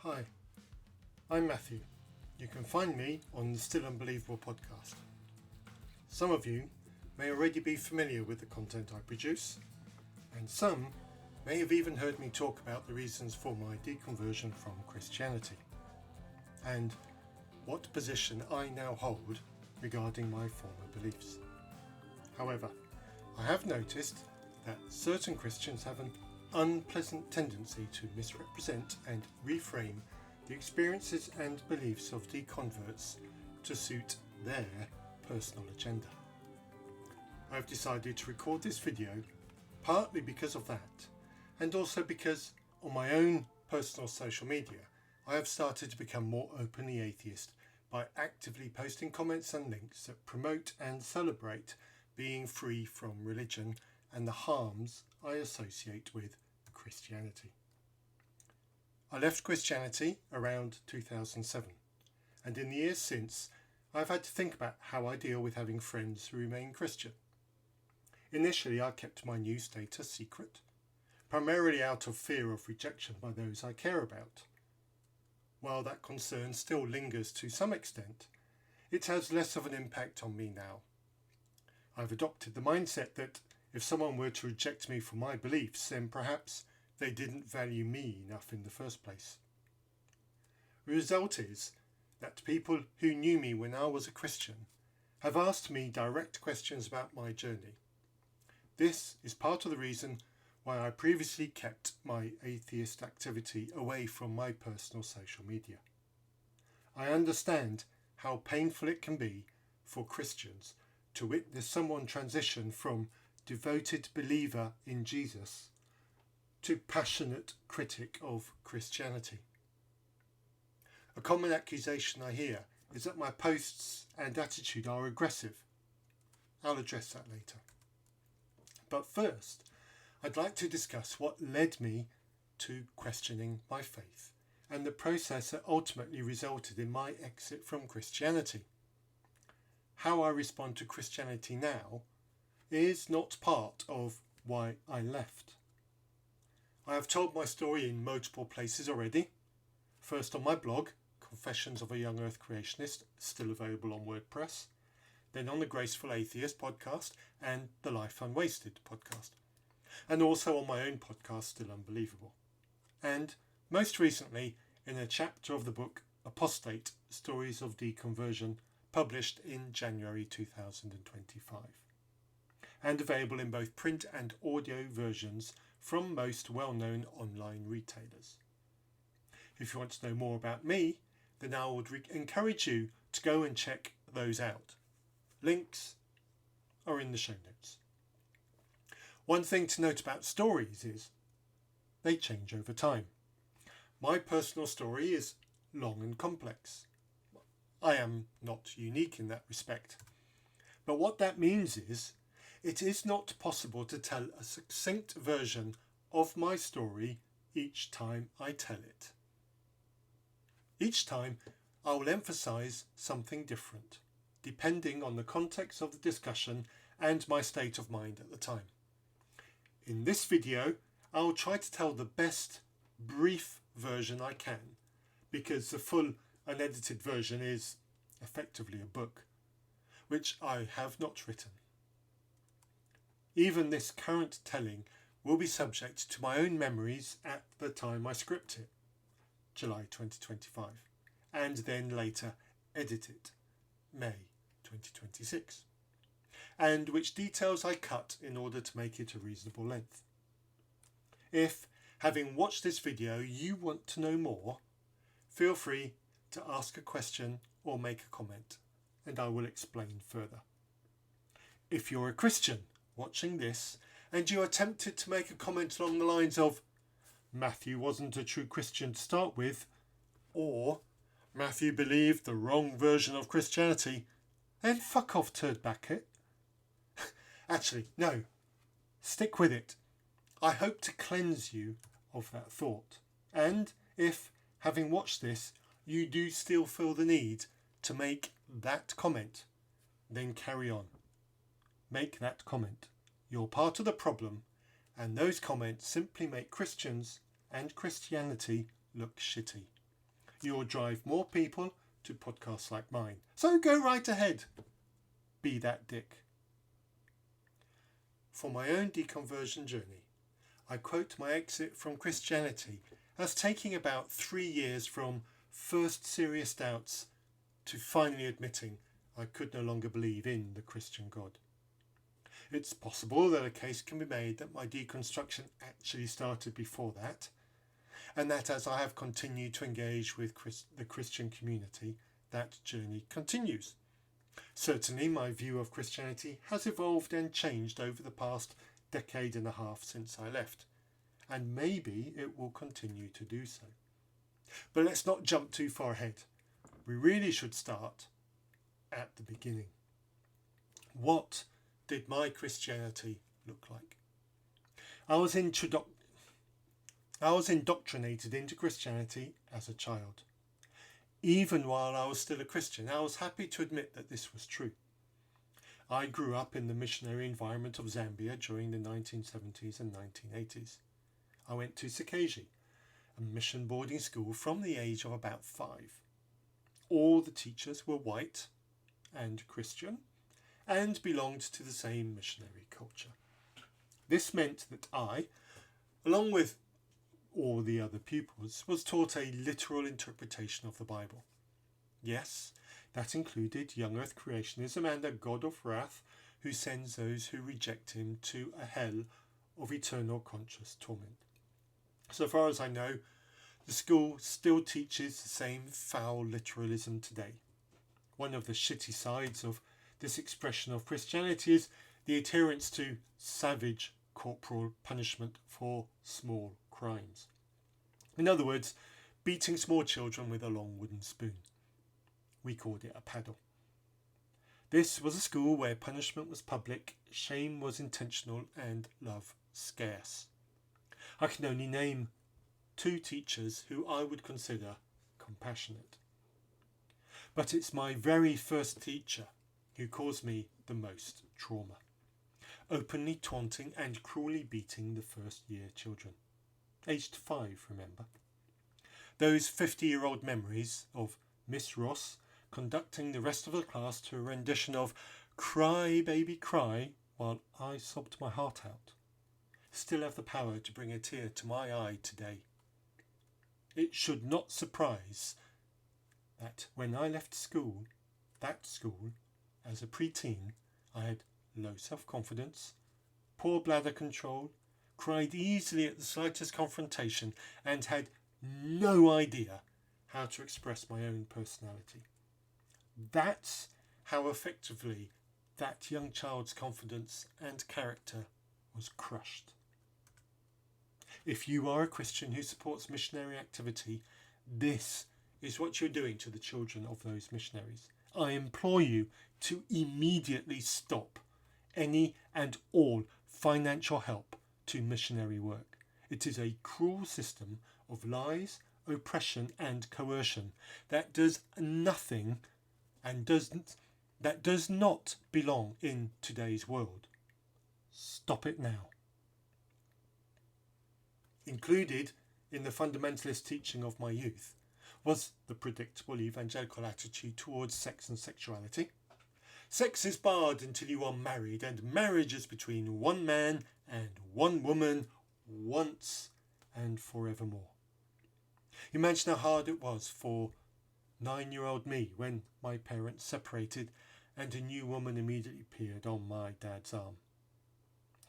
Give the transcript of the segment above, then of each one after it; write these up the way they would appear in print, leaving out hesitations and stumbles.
Hi, I'm Matthew. You can find me on the Still Unbelievable podcast. Some of you may already be familiar with the content I produce, and some may have even heard me talk about the reasons for my deconversion from Christianity, and what position I now hold regarding my former beliefs. However, I have noticed that certain Christians have an unpleasant tendency to misrepresent and reframe the experiences and beliefs of deconverts to suit their personal agenda. I've decided to record this video partly because of that, and also because on my own personal social media I have started to become more openly atheist by actively posting comments and links that promote and celebrate being free from religion and the harms I associate with Christianity. I left Christianity around 2007, and in the years since I've had to think about how I deal with having friends who remain Christian. Initially I kept my new status secret, primarily out of fear of rejection by those I care about. While that concern still lingers to some extent, it has less of an impact on me now. I've adopted the mindset that if someone were to reject me for my beliefs, then perhaps they didn't value me enough in the first place. The result is that people who knew me when I was a Christian have asked me direct questions about my journey. This is part of the reason why I previously kept my atheist activity away from my personal social media. I understand how painful it can be for Christians to witness someone transition from devoted believer in Jesus to passionate critic of Christianity. A common accusation I hear is that my posts and attitude are aggressive. I'll address that later. But first, I'd like to discuss what led me to questioning my faith and the process that ultimately resulted in my exit from Christianity. How I respond to Christianity now is not part of why I left. I have told my story in multiple places already. First on my blog, Confessions of a Young Earth Creationist, still available on WordPress. Then on the Graceful Atheist podcast and the Life Unwasted podcast. And also on my own podcast, Still Unbelievable. And most recently in a chapter of the book Apostate, Stories of Deconversion, published in January 2025. And available in both print and audio versions from most well-known online retailers. If you want to know more about me, then I would encourage you to go and check those out. Links are in the show notes. One thing to note about stories is they change over time. My personal story is long and complex. I am not unique in that respect. But what that means is it is not possible to tell a succinct version of my story each time I tell it. Each time I will emphasize something different, depending on the context of the discussion and my state of mind at the time. In this video, I will try to tell the best brief version I can, because the full unedited version is effectively a book, which I have not written. Even this current telling will be subject to my own memories at the time I script it, July 2025, and then later edit it, May 2026, and which details I cut in order to make it a reasonable length. If, having watched this video, you want to know more, feel free to ask a question or make a comment, and I will explain further. If you're a Christian watching this and you are tempted to make a comment along the lines of Matthew wasn't a true Christian to start with, or Matthew believed the wrong version of Christianity, then fuck off, turd bucket. Actually, no, stick with it. I hope to cleanse you of that thought. And if, having watched this, you do still feel the need to make that comment, then carry on. Make that comment. You're part of the problem, and those comments simply make Christians and Christianity look shitty. You'll drive more people to podcasts like mine. So go right ahead. Be that dick. For my own deconversion journey, I quote my exit from Christianity as taking about 3 years from first serious doubts to finally admitting I could no longer believe in the Christian God. It's possible that a case can be made that my deconstruction actually started before that, and that as I have continued to engage with the Christian community, that journey continues. Certainly my view of Christianity has evolved and changed over the past decade and a half since I left, and maybe it will continue to do so. But let's not jump too far ahead. We really should start at the beginning. What did my Christianity look like? I was indoctrinated into Christianity as a child. Even while I was still a Christian, I was happy to admit that this was true. I grew up in the missionary environment of Zambia during the 1970s and 1980s. I went to Sakaji, a mission boarding school, from the age of about 5. All the teachers were white and Christian and belonged to the same missionary culture. This meant that I, along with all the other pupils, was taught a literal interpretation of the Bible. Yes, that included young earth creationism and a God of wrath who sends those who reject him to a hell of eternal conscious torment. So far as I know, the school still teaches the same foul literalism today. One of the shitty sides of this expression of Christianity is the adherence to savage corporal punishment for small crimes. In other words, beating small children with a long wooden spoon. We called it a paddle. This was a school where punishment was public, shame was intentional, and love scarce. I can only name 2 teachers who I would consider compassionate. But it's my very first teacher who caused me the most trauma, openly taunting and cruelly beating the first-year children. Aged 5, remember. Those 50-year-old memories of Miss Ross conducting the rest of the class to a rendition of Cry Baby Cry while I sobbed my heart out still have the power to bring a tear to my eye today. It should not surprise that when I left school, as a preteen, I had low self-confidence, poor bladder control, cried easily at the slightest confrontation, and had no idea how to express my own personality. That's how effectively that young child's confidence and character was crushed. If you are a Christian who supports missionary activity, this is what you're doing to the children of those missionaries. I implore you to immediately stop any and all financial help to missionary work. It is a cruel system of lies, oppression and coercion that does nothing and that does not belong in today's world. Stop it now. Included in the fundamentalist teaching of my youth was the predictable evangelical attitude towards sex and sexuality. Sex is barred until you are married, and marriage is between one man and one woman once and forevermore. Imagine how hard it was for 9-year-old me when my parents separated and a new woman immediately appeared on my dad's arm.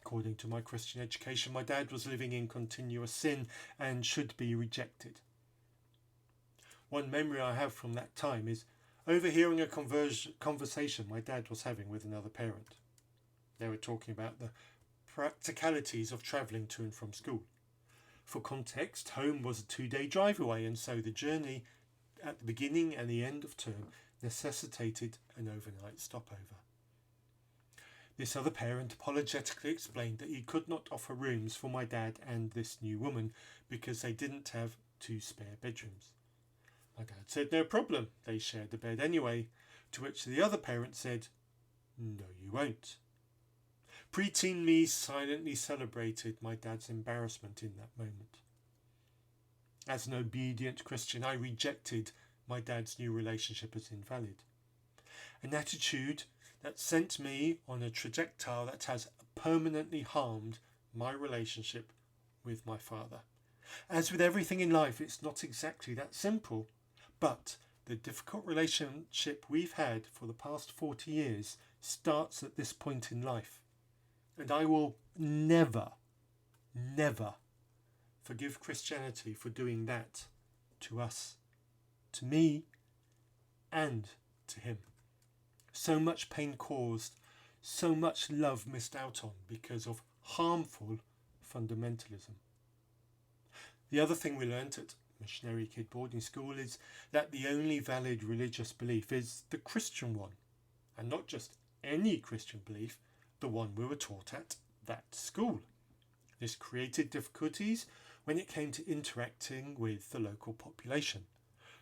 According to my Christian education, my dad was living in continuous sin and should be rejected. One memory I have from that time is overhearing a conversation my dad was having with another parent. They were talking about the practicalities of travelling to and from school. For context, home was a 2-day drive away, and so the journey at the beginning and the end of term necessitated an overnight stopover. This other parent apologetically explained that he could not offer rooms for my dad and this new woman because they didn't have 2 spare bedrooms. My dad said no problem, they shared the bed anyway, to which the other parent said, no you won't. Preteen me silently celebrated my dad's embarrassment in that moment. As an obedient Christian, I rejected my dad's new relationship as invalid. An attitude that sent me on a trajectory that has permanently harmed my relationship with my father. As with everything in life, it's not exactly that simple, but the difficult relationship we've had for the past 40 years starts at this point in life. And I will never forgive Christianity for doing that to us, to me, and to him. So much pain caused, so much love missed out on because of harmful fundamentalism. The other thing we learnt at missionary kid boarding school is that the only valid religious belief is the Christian one, and not just any Christian belief, the one we were taught at that school. This created difficulties when it came to interacting with the local population.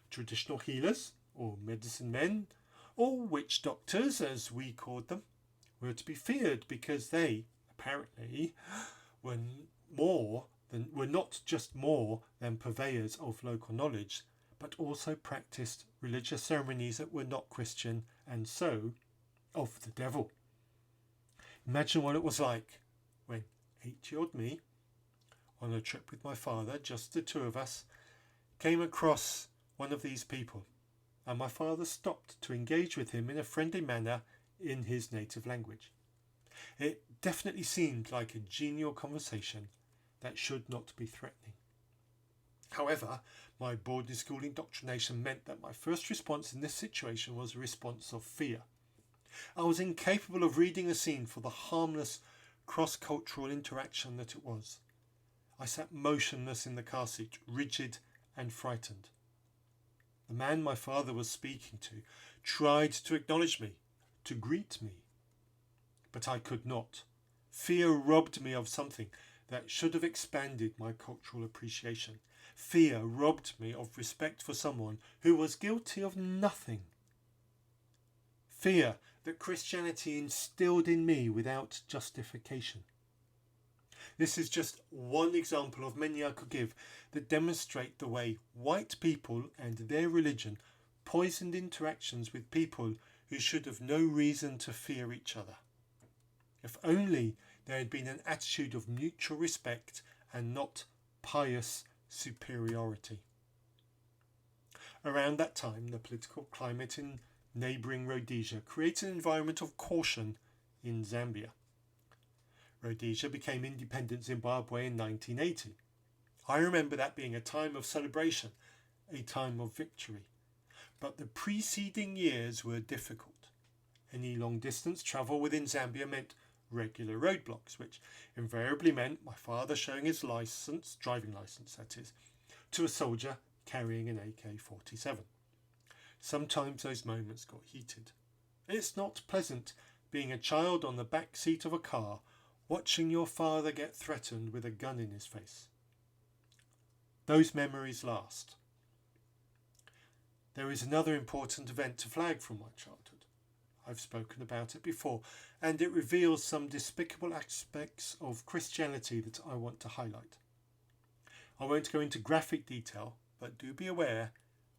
Traditional healers, or medicine men, or witch doctors as we called them, were to be feared because they, apparently, were not just more than purveyors of local knowledge, but also practiced religious ceremonies that were not Christian and so of the devil. Imagine what it was like when 8-year-old me, on a trip with my father, just the two of us, came across one of these people, and my father stopped to engage with him in a friendly manner in his native language. It definitely seemed like a genial conversation that should not be threatening. However, my boarding school indoctrination meant that my first response in this situation was a response of fear. I was incapable of reading the scene for the harmless cross-cultural interaction that it was. I sat motionless in the car seat, rigid and frightened. The man my father was speaking to tried to acknowledge me, to greet me, but I could not. Fear robbed me of something that should have expanded my cultural appreciation. Fear robbed me of respect for someone who was guilty of nothing. Fear that Christianity instilled in me without justification. This is just one example of many I could give that demonstrate the way white people and their religion poisoned interactions with people who should have no reason to fear each other. If only there had been an attitude of mutual respect and not pious superiority. Around that time, the political climate in neighbouring Rhodesia created an environment of caution in Zambia. Rhodesia became independent Zimbabwe in 1980. I remember that being a time of celebration, a time of victory. But the preceding years were difficult. Any long-distance travel within Zambia meant regular roadblocks, which invariably meant my father showing his license, driving license that is, to a soldier carrying an AK-47. Sometimes those moments got heated. It's not pleasant being a child on the back seat of a car watching your father get threatened with a gun in his face. Those memories last. There is another important event to flag from my childhood. I've spoken about it before, and it reveals some despicable aspects of Christianity that I want to highlight. I won't go into graphic detail, but do be aware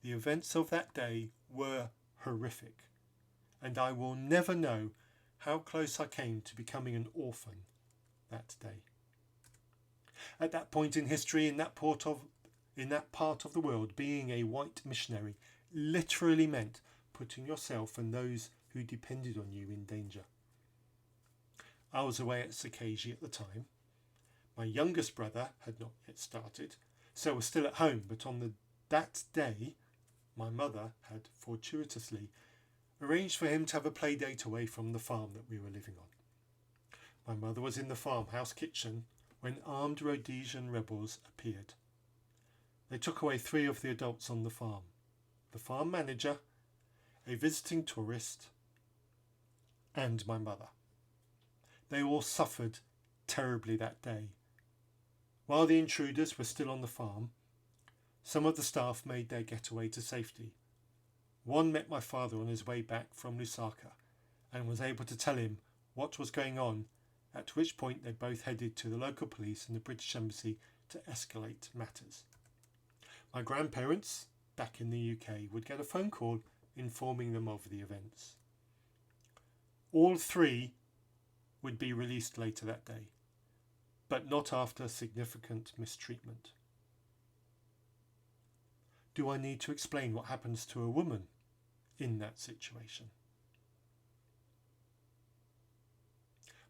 the events of that day were horrific, and I will never know how close I came to becoming an orphan that day. At that point in history, in that part of the world, being a white missionary literally meant putting yourself and those who depended on you in danger. I was away at Sakaji at the time. My youngest brother had not yet started, so was still at home, but on that day, my mother had fortuitously arranged for him to have a play date away from the farm that we were living on. My mother was in the farmhouse kitchen when armed Rhodesian rebels appeared. They took away 3 of the adults on the farm manager, a visiting tourist, and my mother. They all suffered terribly that day. While the intruders were still on the farm, some of the staff made their getaway to safety. One met my father on his way back from Lusaka and was able to tell him what was going on, at which point they both headed to the local police and the British Embassy to escalate matters. My grandparents, back in the UK, would get a phone call informing them of the events. All three would be released later that day, but not after significant mistreatment. Do I need to explain what happens to a woman in that situation?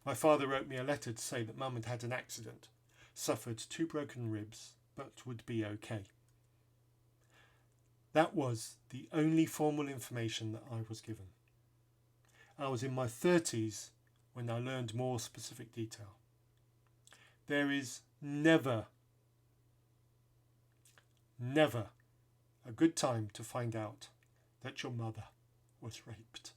My father wrote me a letter to say that Mum had had an accident, suffered 2 broken ribs, but would be okay. That was the only formal information that I was given. I was in my 30s when I learned more specific detail. There is never a good time to find out that your mother was raped.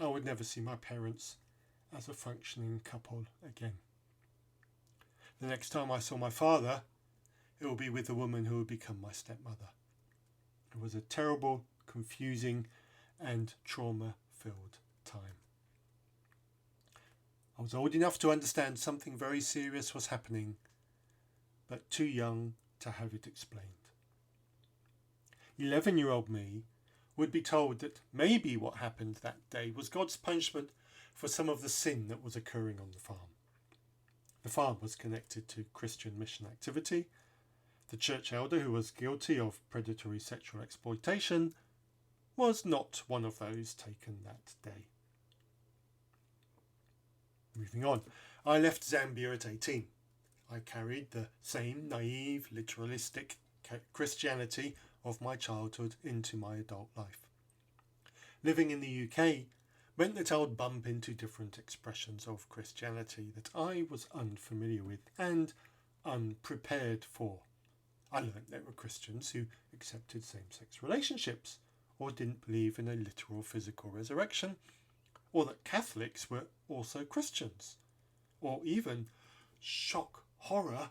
I would never see my parents as a functioning couple again. The next time I saw my father, it will be with the woman who would become my stepmother. It was a terrible, confusing and trauma-filled time. I was old enough to understand something very serious was happening, but too young to have it explained. 11-year-old me would be told that maybe what happened that day was God's punishment for some of the sin that was occurring on the farm. The farm was connected to Christian mission activity. The church elder who was guilty of predatory sexual exploitation was not one of those taken that day. Moving on, I left Zambia at 18. I carried the same naive, literalistic Christianity of my childhood into my adult life. Living in the UK meant that I would bump into different expressions of Christianity that I was unfamiliar with and unprepared for. I learnt there were Christians who accepted same-sex relationships, or didn't believe in a literal physical resurrection, or that Catholics were also Christians, or even, shock, horror,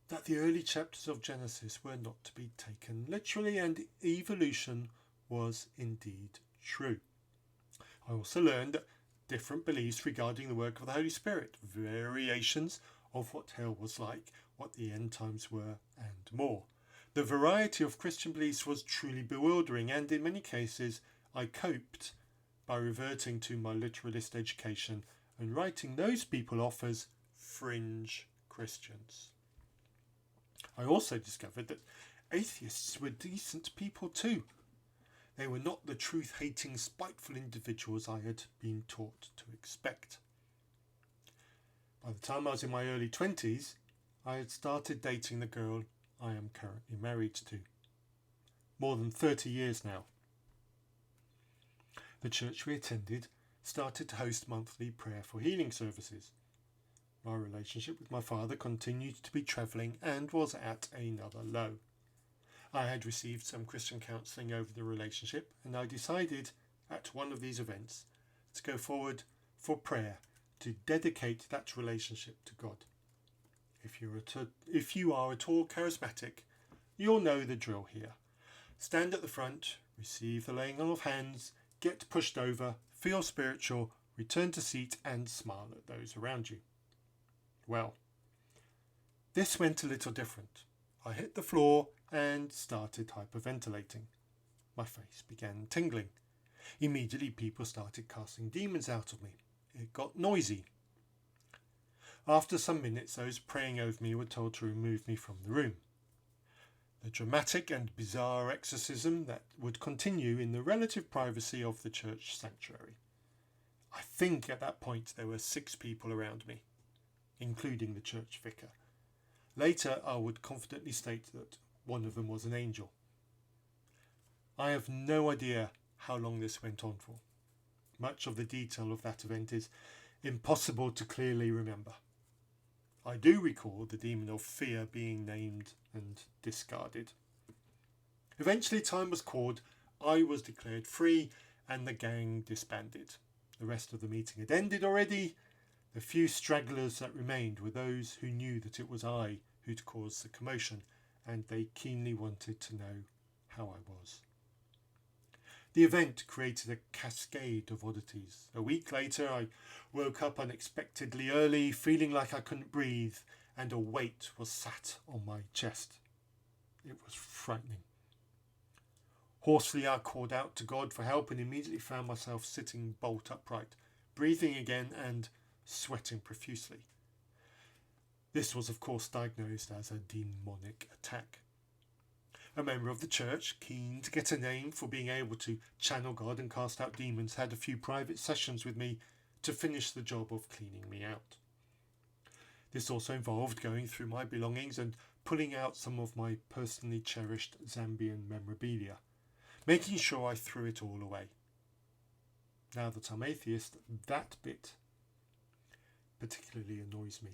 that the early chapters of Genesis were not to be taken literally and evolution was indeed true. I also learned that different beliefs regarding the work of the Holy Spirit, variations of what hell was like, what the end times were, and more. The variety of Christian beliefs was truly bewildering, and in many cases I coped by reverting to my literalist education and writing those people off as fringe Christians. I also discovered that atheists were decent people too. They were not the truth-hating, spiteful individuals I had been taught to expect. By the time I was in my early 20s, I had started dating the girl I am currently married to. More than 30 years now. The church we attended started to host monthly prayer for healing services. My relationship with my father continued to be travelling and was at another low. I had received some Christian counselling over the relationship, and I decided at one of these events to go forward for prayer to dedicate that relationship to God. If you are at all charismatic, you'll know the drill here. Stand at the front, receive the laying on of hands, get pushed over, feel spiritual, return to seat and smile at those around you. Well, this went a little different. I hit the floor and started hyperventilating. My face began tingling. Immediately people started casting demons out of me. It got noisy. After some minutes, those praying over me were told to remove me from the room. The dramatic and bizarre exorcism that would continue in the relative privacy of the church sanctuary. I think at that point there were 6 people around me, including the church vicar. Later, I would confidently state that one of them was an angel. I have no idea how long this went on for. Much of the detail of that event is impossible to clearly remember. I do recall the demon of fear being named and discarded. Eventually time was called, I was declared free, and the gang disbanded. The rest of the meeting had ended already. The few stragglers that remained were those who knew that it was I who'd caused the commotion, and they keenly wanted to know how I was. The event created a cascade of oddities. A week later, I woke up unexpectedly early, feeling like I couldn't breathe, and a weight was sat on my chest. It was frightening. Hoarsely, I called out to God for help and immediately found myself sitting bolt upright, breathing again and sweating profusely. This was, of course, diagnosed as a demonic attack. A member of the church, keen to get a name for being able to channel God and cast out demons, had a few private sessions with me to finish the job of cleaning me out. This also involved going through my belongings and pulling out some of my personally cherished Zambian memorabilia, making sure I threw it all away. Now that I'm atheist, that bit particularly annoys me.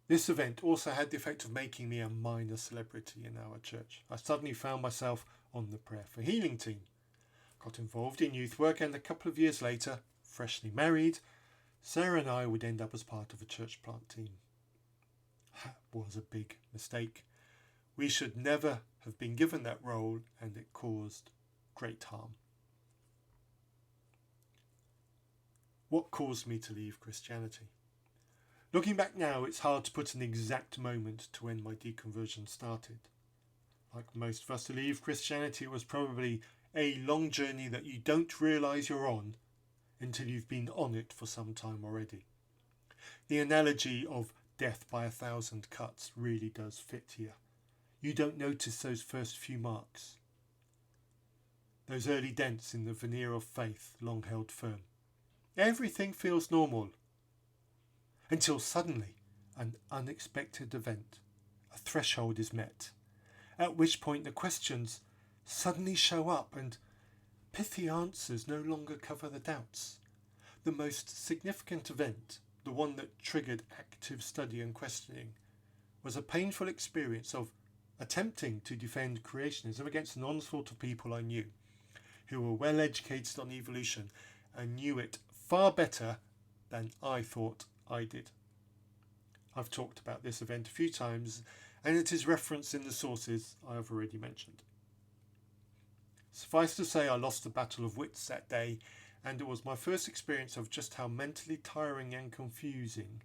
This event also had the effect of making me a minor celebrity in our church. I suddenly found myself on the Prayer for Healing team, got involved in youth work, and a couple of years later, freshly married, Sarah and I would end up as part of a church plant team. That was a big mistake. We should never have been given that role, and it caused great harm. What caused me to leave Christianity? Looking back now, it's hard to put an exact moment to when my deconversion started. Like most of us to leave Christianity, it was probably a long journey that you don't realise you're on until you've been on it for some time already. The analogy of death by 1,000 cuts really does fit here. You don't notice those first few marks, those early dents in the veneer of faith long held firm. Everything feels normal, until suddenly an unexpected event, a threshold is met, at which point the questions suddenly show up and pithy answers no longer cover the doubts. The most significant event, the one that triggered active study and questioning, was a painful experience of attempting to defend creationism against an onslaught of people I knew, who were well educated on evolution and knew it far better than I thought I did. I've talked about this event a few times, and it is referenced in the sources I have already mentioned. Suffice to say, I lost the battle of wits that day, and it was my first experience of just how mentally tiring and confusing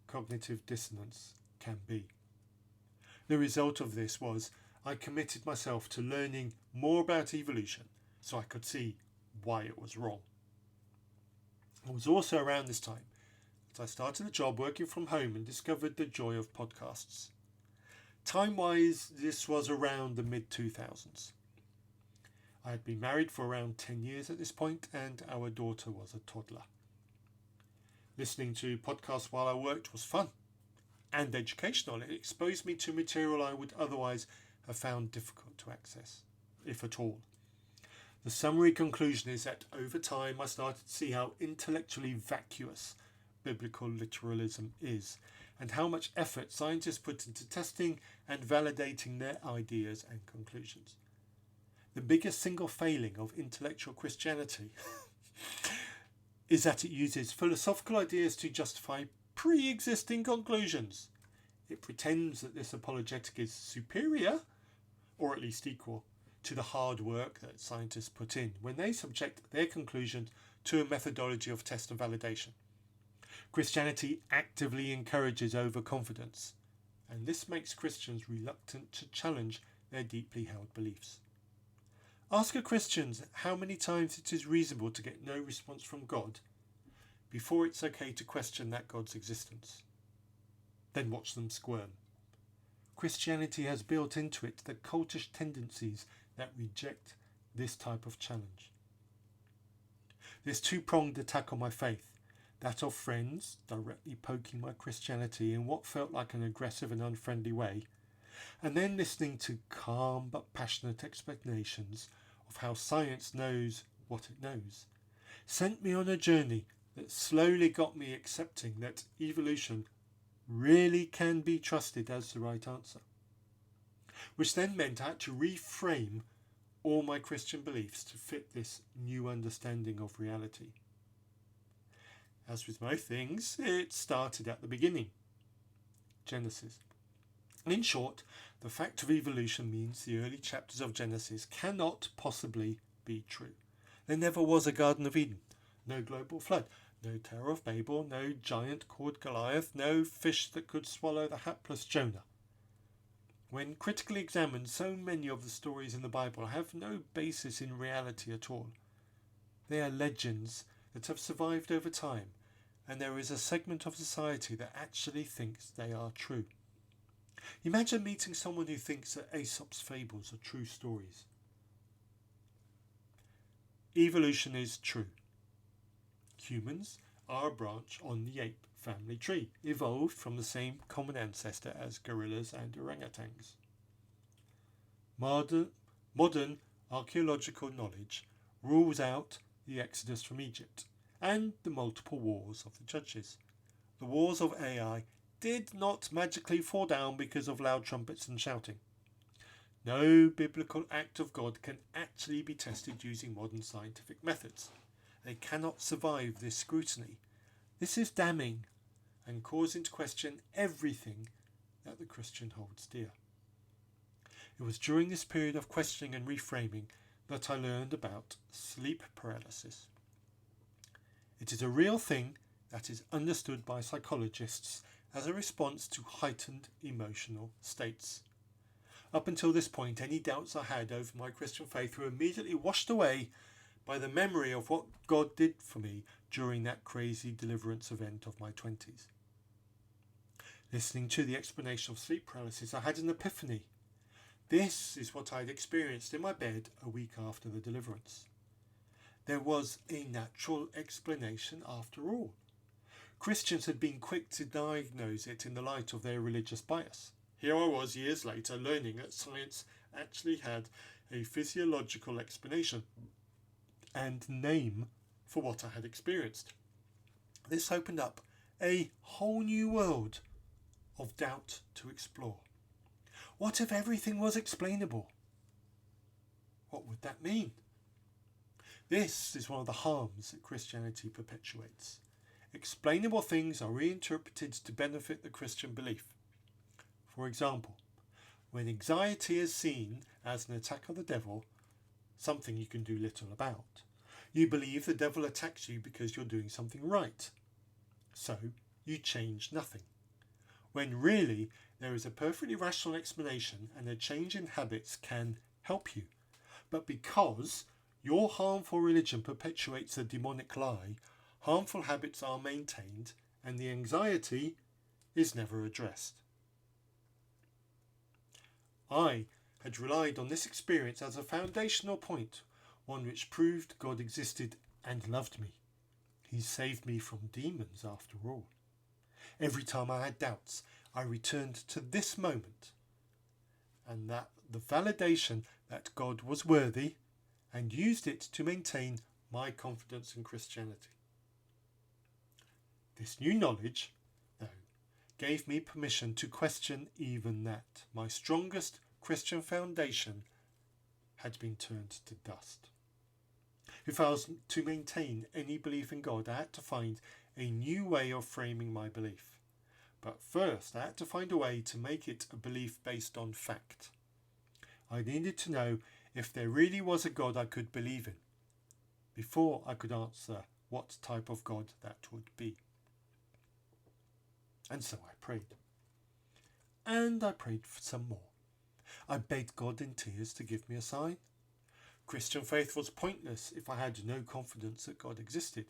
cognitive dissonance can be. The result of this was I committed myself to learning more about evolution so I could see why it was wrong. It was also around this time that I started a job working from home and discovered the joy of podcasts. Time-wise, this was around the mid-2000s. I had been married for around 10 years at this point, and our daughter was a toddler. Listening to podcasts while I worked was fun and educational. It exposed me to material I would otherwise have found difficult to access, if at all. The summary conclusion is that over time I started to see how intellectually vacuous biblical literalism is, and how much effort scientists put into testing and validating their ideas and conclusions. The biggest single failing of intellectual Christianity is that it uses philosophical ideas to justify pre-existing conclusions. It pretends that this apologetic is superior, or at least equal, to the hard work that scientists put in when they subject their conclusions to a methodology of test and validation. Christianity actively encourages overconfidence, and this makes Christians reluctant to challenge their deeply held beliefs. Ask a Christian how many times it is reasonable to get no response from God before it's okay to question that God's existence. Then watch them squirm. Christianity has built into it the cultish tendencies that reject this type of challenge. This two-pronged attack on my faith, that of friends directly poking my Christianity in what felt like an aggressive and unfriendly way, and then listening to calm but passionate explanations of how science knows what it knows, sent me on a journey that slowly got me accepting that evolution really can be trusted as the right answer. Which then meant I had to reframe all my Christian beliefs to fit this new understanding of reality. As with most things, it started at the beginning. Genesis. In short, the fact of evolution means the early chapters of Genesis cannot possibly be true. There never was a Garden of Eden, no global flood, no Tower of Babel, no giant called Goliath, no fish that could swallow the hapless Jonah. When critically examined, so many of the stories in the Bible have no basis in reality at all. They are legends that have survived over time, and there is a segment of society that actually thinks they are true. Imagine meeting someone who thinks that Aesop's fables are true stories. Evolution is true. Humans are a branch on the ape family tree, evolved from the same common ancestor as gorillas and orangutans. Modern archaeological knowledge rules out the exodus from Egypt and the multiple wars of the judges. The wars of Ai did not magically fall down because of loud trumpets and shouting. No biblical act of God can actually be tested using modern scientific methods. They cannot survive this scrutiny. This is damning and causing to question everything that the Christian holds dear. It was during this period of questioning and reframing that I learned about sleep paralysis. It is a real thing that is understood by psychologists as a response to heightened emotional states. Up until this point, any doubts I had over my Christian faith were immediately washed away by the memory of what God did for me during that crazy deliverance event of my 20s. Listening to the explanation of sleep paralysis, I had an epiphany. This is what I had experienced in my bed a week after the deliverance. There was a natural explanation after all. Christians had been quick to diagnose it in the light of their religious bias. Here I was years later learning that science actually had a physiological explanation and name for what I had experienced. This opened up a whole new world of doubt to explore. What if everything was explainable? What would that mean? This is one of the harms that Christianity perpetuates. Explainable things are reinterpreted to benefit the Christian belief. For example, when anxiety is seen as an attack of the devil, something you can do little about, you believe the devil attacks you because you're doing something right. So you change nothing. When really there is a perfectly rational explanation and a change in habits can help you. But because your harmful religion perpetuates a demonic lie, harmful habits are maintained and the anxiety is never addressed. I had relied on this experience as a foundational point, one which proved God existed and loved me. He saved me from demons after all. Every time I had doubts, I returned to this moment and that the validation that God was worthy and used it to maintain my confidence in Christianity. This new knowledge, though, gave me permission to question even that. My strongest Christian foundation had been turned to dust. If I was to maintain any belief in God, I had to find a new way of framing my belief. But first, I had to find a way to make it a belief based on fact. I needed to know if there really was a God I could believe in, before I could answer what type of God that would be. And so I prayed. And I prayed for some more. I begged God in tears to give me a sign. Christian faith was pointless if I had no confidence that God existed.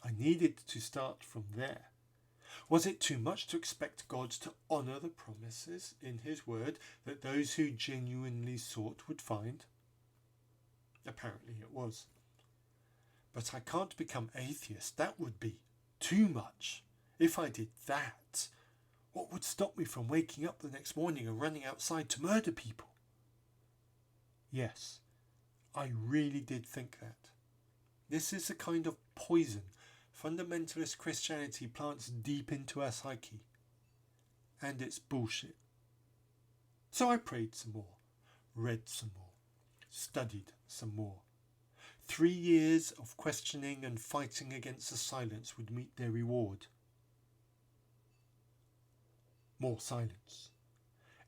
I needed to start from there. Was it too much to expect God to honour the promises in his word that those who genuinely sought would find? Apparently it was. But I can't become atheist. That would be too much. If I did that, what would stop me from waking up the next morning and running outside to murder people? Yes, I really did think that. This is the kind of poison fundamentalist Christianity plants deep into our psyche. And it's bullshit. So I prayed some more, read some more, studied some more. 3 years of questioning and fighting against the silence would meet their reward. More silence.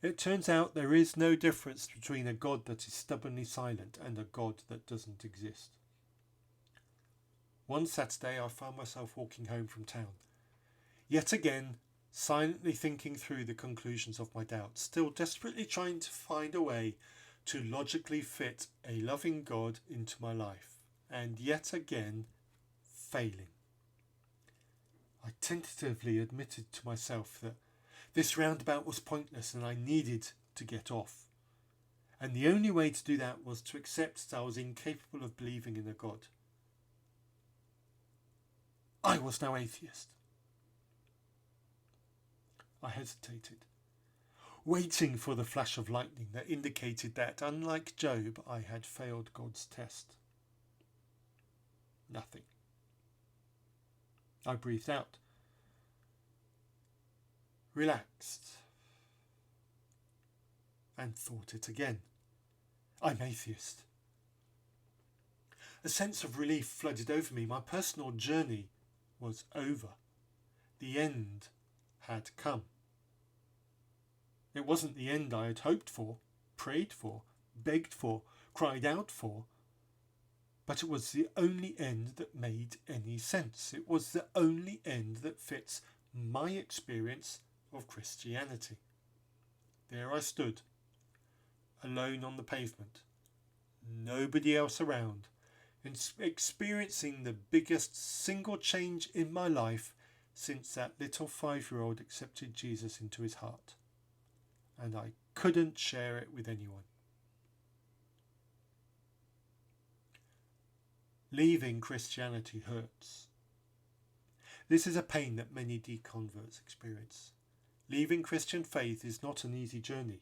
It turns out there is no difference between a God that is stubbornly silent and a God that doesn't exist. One Saturday I found myself walking home from town, yet again silently thinking through the conclusions of my doubts, still desperately trying to find a way to logically fit a loving God into my life, and yet again failing. I tentatively admitted to myself that this roundabout was pointless and I needed to get off. And the only way to do that was to accept that I was incapable of believing in a God. I was now atheist. I hesitated, waiting for the flash of lightning that indicated that, unlike Job, I had failed God's test. Nothing. I breathed out, relaxed, and thought it again. I'm atheist. A sense of relief flooded over me. My personal journey was over. The end had come. It wasn't the end I had hoped for, prayed for, begged for, cried out for, but it was the only end that made any sense. It was the only end that fits my experience of Christianity. There I stood, alone on the pavement, nobody else around, and experiencing the biggest single change in my life since that little 5-year-old accepted Jesus into his heart. And I couldn't share it with anyone. Leaving Christianity hurts. This is a pain that many deconverts experience. Leaving Christian faith is not an easy journey.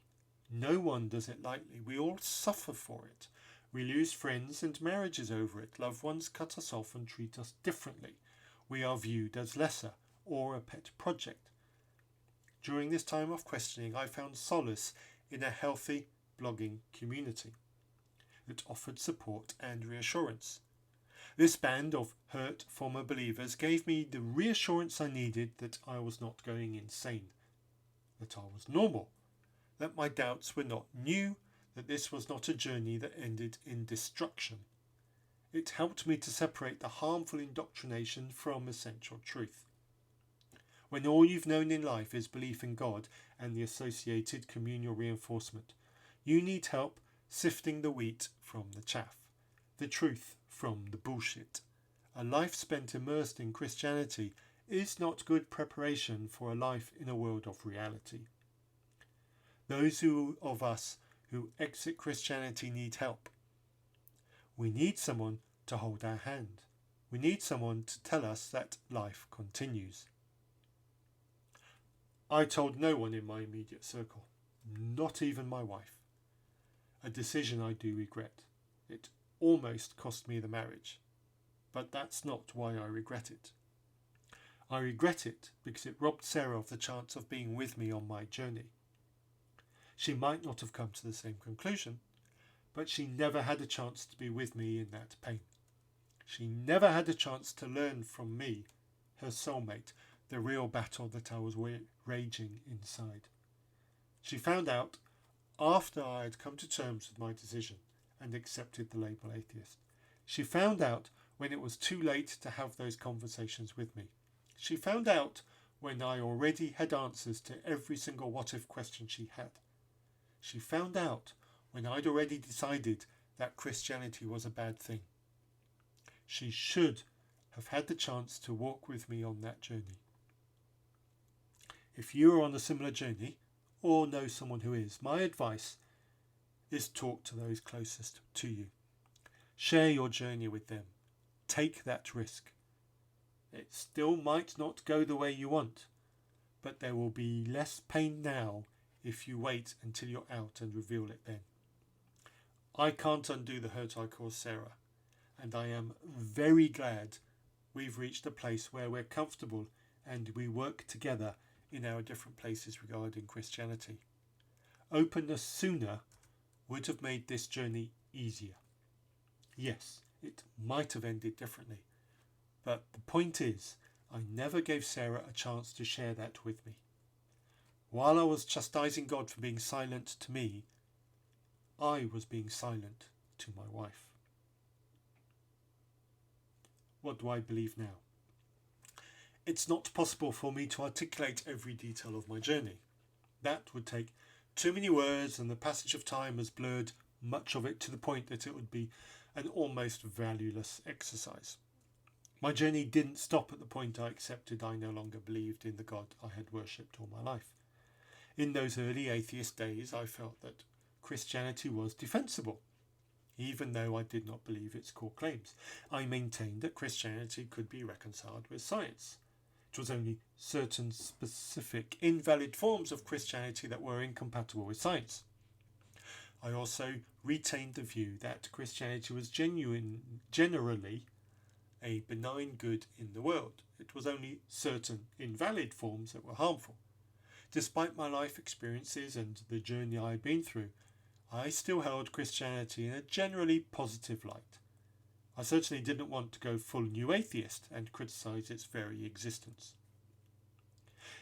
No one does it lightly. We all suffer for it. We lose friends and marriages over it. Loved ones cut us off and treat us differently. We are viewed as lesser or a pet project. During this time of questioning, I found solace in a healthy blogging community that offered support and reassurance. This band of hurt former believers gave me the reassurance I needed that I was not going insane, that I was normal, that my doubts were not new, that this was not a journey that ended in destruction. It helped me to separate the harmful indoctrination from essential truth. When all you've known in life is belief in God and the associated communal reinforcement, you need help sifting the wheat from the chaff, the truth from the bullshit. A life spent immersed in Christianity is not good preparation for a life in a world of reality. Those of us who exit Christianity need help. We need someone to hold our hand. We need someone to tell us that life continues. I told no one in my immediate circle, not even my wife. A decision I do regret. It almost cost me the marriage, but that's not why I regret it. I regret it because it robbed Sarah of the chance of being with me on my journey. She might not have come to the same conclusion, but she never had a chance to be with me in that pain. She never had a chance to learn from me, her soulmate, the real battle that I was raging inside. She found out after I had come to terms with my decision and accepted the label atheist. She found out when it was too late to have those conversations with me. She found out when I already had answers to every single what-if question she had. She found out when I'd already decided that Christianity was a bad thing. She should have had the chance to walk with me on that journey. If you are on a similar journey, or know someone who is, my advice is talk to those closest to you. Share your journey with them. Take that risk. It still might not go the way you want, but there will be less pain now if you wait until you're out and reveal it then. I can't undo the hurt I caused Sarah, and I am very glad we've reached a place where we're comfortable and we work together in our different places regarding Christianity. Openness sooner would have made this journey easier. Yes, it might have ended differently, but the point is, I never gave Sarah a chance to share that with me. While I was chastising God for being silent to me, I was being silent to my wife. What do I believe now? It's not possible for me to articulate every detail of my journey. That would take too many words, and the passage of time has blurred much of it to the point that it would be an almost valueless exercise. My journey didn't stop at the point I accepted I no longer believed in the God I had worshipped all my life. In those early atheist days, I felt that Christianity was defensible, even though I did not believe its core claims. I maintained that Christianity could be reconciled with science. It was only certain specific invalid forms of Christianity that were incompatible with science. I also retained the view that Christianity was generally a benign good in the world. It was only certain invalid forms that were harmful. Despite my life experiences and the journey I had been through, I still held Christianity in a generally positive light. I certainly didn't want to go full new atheist and criticise its very existence.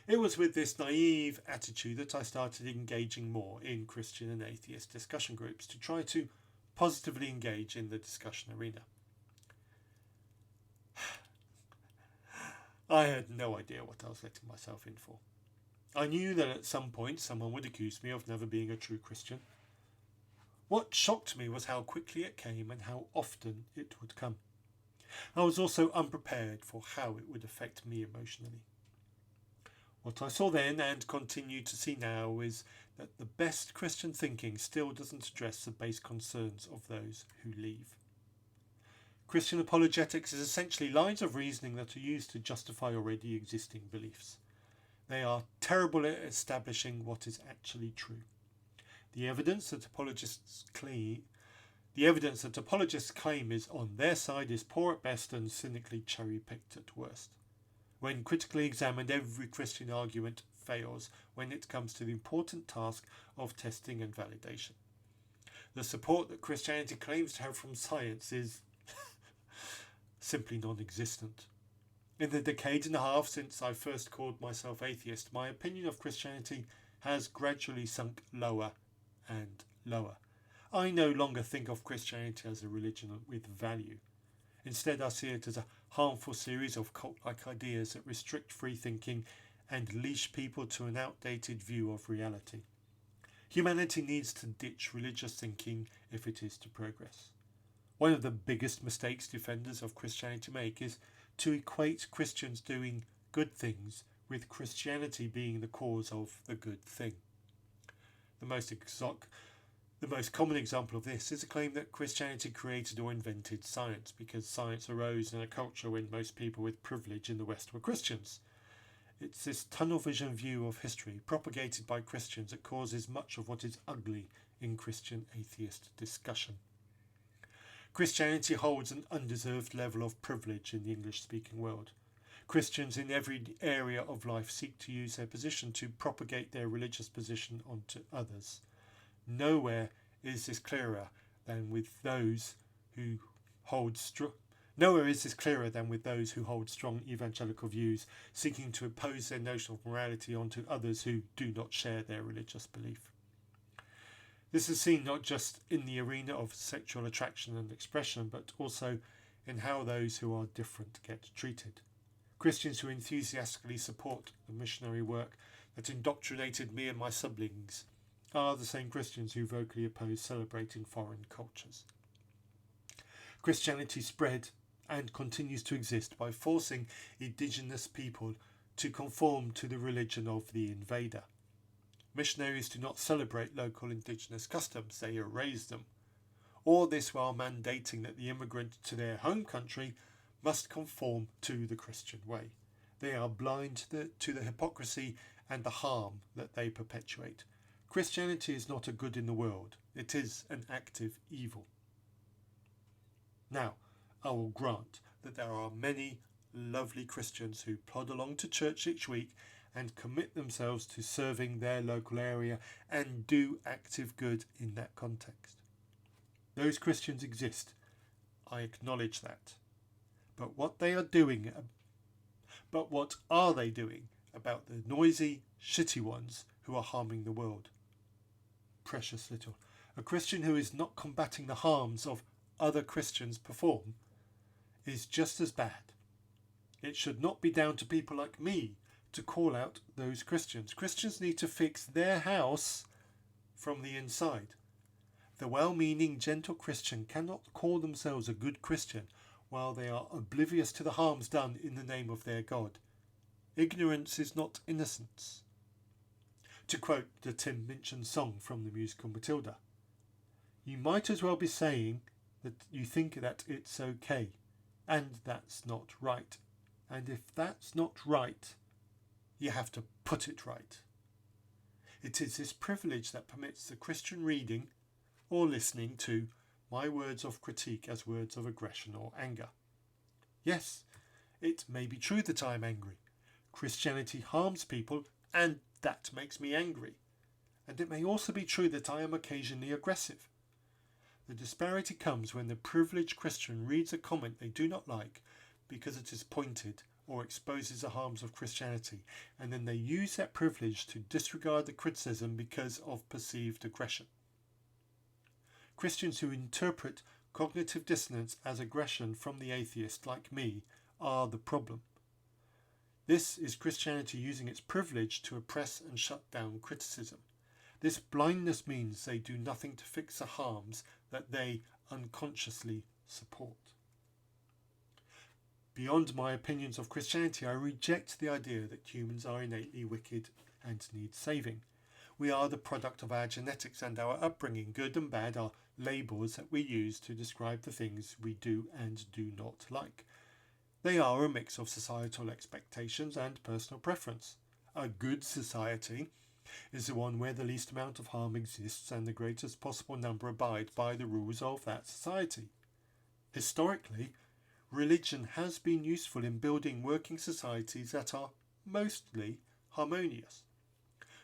It was with this naive attitude that I started engaging more in Christian and atheist discussion groups to try to positively engage in the discussion arena. I had no idea what I was letting myself in for. I knew that at some point someone would accuse me of never being a true Christian. What shocked me was how quickly it came and how often it would come. I was also unprepared for how it would affect me emotionally. What I saw then and continue to see now is that the best Christian thinking still doesn't address the base concerns of those who leave. Christian apologetics is essentially lines of reasoning that are used to justify already existing beliefs. They are terrible at establishing what is actually true. The evidence that apologists claim is on their side is poor at best and cynically cherry-picked at worst. When critically examined, every Christian argument fails when it comes to the important task of testing and validation. The support that Christianity claims to have from science is simply non-existent. In the decade and a half since I first called myself atheist, my opinion of Christianity has gradually sunk lower and lower. I no longer think of Christianity as a religion with value. Instead, I see it as a harmful series of cult-like ideas that restrict free thinking and leash people to an outdated view of reality. Humanity needs to ditch religious thinking if it is to progress. One of the biggest mistakes defenders of Christianity make is to equate Christians doing good things with Christianity being the cause of the good thing. The most common example of this is a claim that Christianity created or invented science because science arose in a culture when most people with privilege in the West were Christians. It's this tunnel vision view of history propagated by Christians that causes much of what is ugly in Christian atheist discussion. Christianity holds an undeserved level of privilege in the English-speaking world. Christians in every area of life seek to use their position to propagate their religious position onto others. Nowhere is this clearer than with those who hold strong evangelical views, seeking to impose their notion of morality onto others who do not share their religious belief. This is seen not just in the arena of sexual attraction and expression, but also in how those who are different get treated. Christians who enthusiastically support the missionary work that indoctrinated me and my siblings are the same Christians who vocally oppose celebrating foreign cultures. Christianity spread and continues to exist by forcing indigenous people to conform to the religion of the invader. Missionaries do not celebrate local indigenous customs, they erase them. All this while mandating that the immigrant to their home country must conform to the Christian way. They are blind to the hypocrisy and the harm that they perpetuate. Christianity is not a good in the world, it is an active evil. Now, I will grant that there are many lovely Christians who plod along to church each week and commit themselves to serving their local area and do active good in that context. Those Christians exist, I acknowledge that. But what are they doing about the noisy, shitty ones who are harming the world. Precious little. A Christian who is not combating the harms of other Christians perform is just as bad. It should not be down to people like me to call out those Christians. Christians need to fix their house from the inside. The well-meaning, gentle Christian cannot call themselves a good Christian while they are oblivious to the harms done in the name of their God. Ignorance is not innocence. To quote the Tim Minchin song from the musical Matilda, you might as well be saying that you think that it's okay, and that's not right. And if that's not right, you have to put it right. It is this privilege that permits the Christian reading or listening to my words of critique as words of aggression or anger. Yes, it may be true that I am angry. Christianity harms people, and that makes me angry. And it may also be true that I am occasionally aggressive. The disparity comes when the privileged Christian reads a comment they do not like because it is pointed or exposes the harms of Christianity, and then they use that privilege to disregard the criticism because of perceived aggression. Christians who interpret cognitive dissonance as aggression from the atheist, like me, are the problem. This is Christianity using its privilege to oppress and shut down criticism. This blindness means they do nothing to fix the harms that they unconsciously support. Beyond my opinions of Christianity, I reject the idea that humans are innately wicked and need saving. We are the product of our genetics and our upbringing. Good and bad are labels that we use to describe the things we do and do not like. They are a mix of societal expectations and personal preference. A good society is the one where the least amount of harm exists and the greatest possible number abide by the rules of that society. Historically, religion has been useful in building working societies that are mostly harmonious.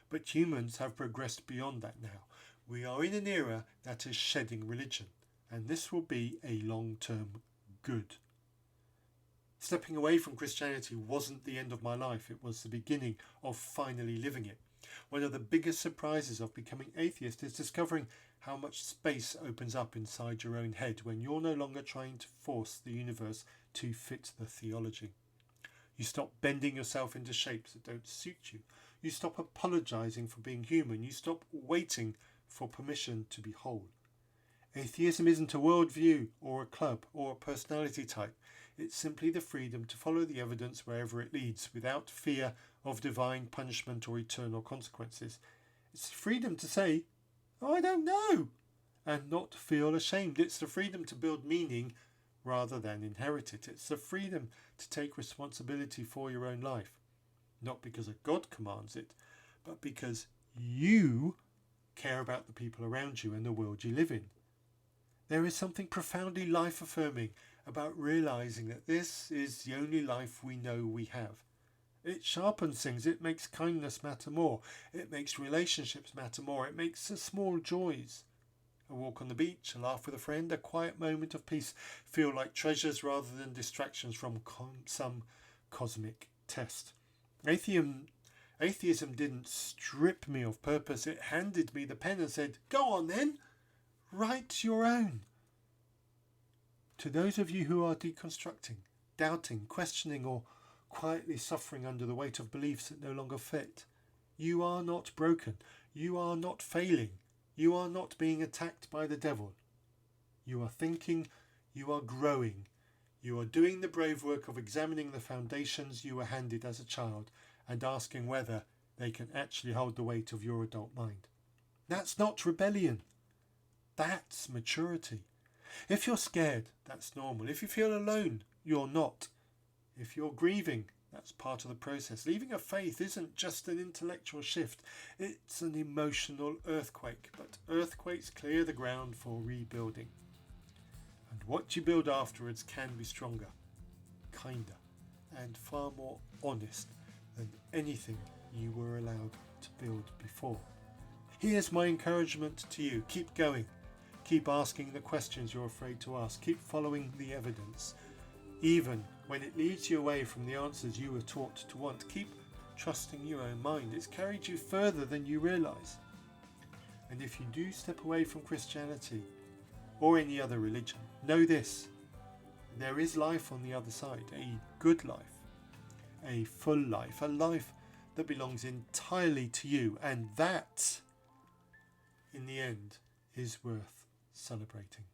But humans have progressed beyond that now. We are in an era that is shedding religion, and this will be a long-term good. Stepping away from Christianity wasn't the end of my life, it was the beginning of finally living it. One of the biggest surprises of becoming atheist is discovering how much space opens up inside your own head when you're no longer trying to force the universe to fit the theology. You stop bending yourself into shapes that don't suit you. You stop apologising for being human. You stop waiting for permission to be whole. Atheism isn't a worldview or a club or a personality type. It's simply the freedom to follow the evidence wherever it leads without fear of divine punishment or eternal consequences. It's the freedom to say, "Oh, I don't know," and not feel ashamed. It's the freedom to build meaning rather than inherit it. It's the freedom to take responsibility for your own life. Not because a God commands it, but because you care about the people around you and the world you live in. There is something profoundly life-affirming about realising that this is the only life we know we have. It sharpens things. It makes kindness matter more. It makes relationships matter more. It makes the small joys. A walk on the beach, a laugh with a friend, a quiet moment of peace feel like treasures rather than distractions from some cosmic test. Atheism didn't strip me of purpose. It handed me the pen and said, "Go on then, write your own." To those of you who are deconstructing, doubting, questioning, or quietly suffering under the weight of beliefs that no longer fit, you are not broken. You are not failing. You are not being attacked by the devil. You are thinking. You are growing. You are doing the brave work of examining the foundations you were handed as a child and asking whether they can actually hold the weight of your adult mind. That's not rebellion. That's maturity. If you're scared, that's normal. If you feel alone, you're not. If you're grieving, that's part of the process. Leaving a faith isn't just an intellectual shift, it's an emotional earthquake. But earthquakes clear the ground for rebuilding. And what you build afterwards can be stronger, kinder, and far more honest than anything you were allowed to build before. Here's my encouragement to you. Keep going. Keep asking the questions you're afraid to ask. Keep following the evidence. Even when it leads you away from the answers you were taught to want, keep trusting your own mind. It's carried you further than you realise. And if you do step away from Christianity or any other religion, know this: there is life on the other side, a good life, a full life, a life that belongs entirely to you, and that, in the end, is worth celebrating.